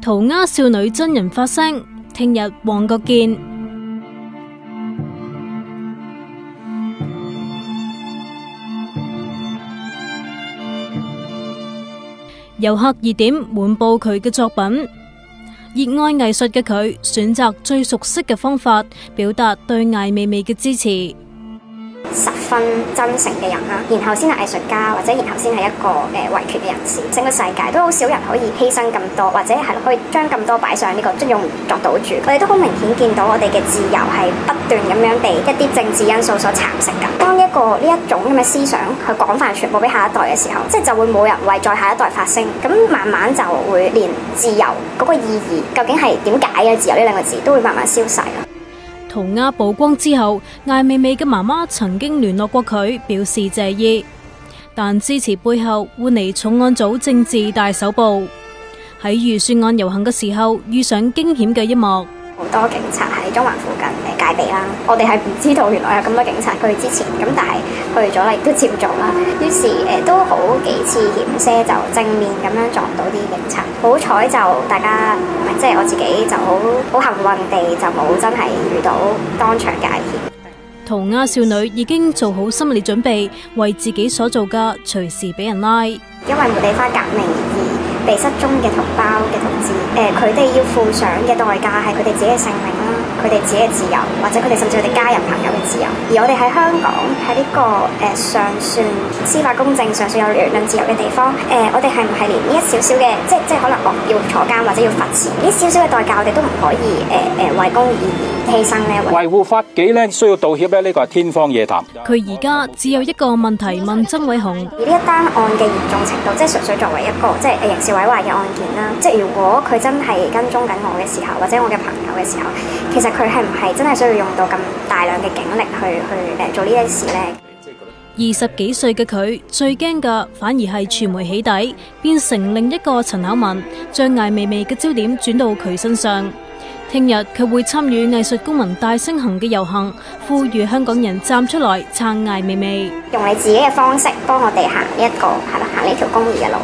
塗鴉少女真人發聲，聽日旺角見。遊客熱點滿布佢嘅作品，熱愛藝術嘅佢選擇最熟悉嘅方法表達對艾未未嘅支持。十分真誠嘅人啦，然後先係藝術家，或者然後先係一個維權嘅人士。整個世界都好少人可以犧牲咁多，或者係可以將咁多擺上呢個即用作賭注。我哋都好明顯見到我哋嘅自由係不斷咁樣被一啲政治因素所蠶食㗎。當呢一種咁嘅思想去廣泛傳播俾下一代嘅時候，即係就會冇人為再下一代發聲，咁慢慢就會連自由嗰個意義究竟係點解嘅自由呢兩個字都會慢慢消逝啦。塗鴉曝光之後，艾未未嘅媽媽曾經聯絡過佢，表示謝意，但支持背後換嚟重案組政治大搜捕。喺預算案遊行嘅時候，遇上驚險嘅一幕。好多警察喺中環附近戒備啦，我哋係唔知道原來有咁多警察去之前，咁但係去咗啦，亦都照做啦。於是都好幾次險些就正面咁樣撞到啲警察，好彩就大家即係我自己就好幸運地就冇真係遇到當場嘅危險。塗鴉少女已經做好心理準備，為自己所做嘅隨時俾人拉。因為茉莉花革命而被失蹤嘅同胞嘅同志，佢哋要付上嘅代價係佢哋自己嘅性命啦，佢哋自己嘅自由，或者佢哋甚至佢哋家人朋友嘅自由。而我哋喺香港喺呢個尚算司法公正、尚算有言論自由嘅地方，我哋係唔係連呢一少少嘅，即係可能要坐監或者要罰錢呢少少嘅代價，我哋都唔可以為公義而犧牲呢？維護法紀呢，需要道歉呢，呢個係天方夜譚。佢而家只有一個問題問曾偉雄。而呢一單案嘅嚴重程度，即係純粹作為一個即係刑事毀壞嘅案件啦。即係如果佢真係跟蹤緊我嘅時候，或者我嘅朋友嘅時候，其實佢係唔係真係需要用到咁大量嘅警力去做呢啲事呢？20幾歲嘅佢最驚嘅反而係傳媒起底，變成另一個陳巧文，將艾未未嘅焦點轉到佢身上。聽日佢會參與藝術公民大聲行嘅遊行，呼籲香港人站出來撐艾未未，用你自己嘅方式幫我哋行呢條公義嘅路。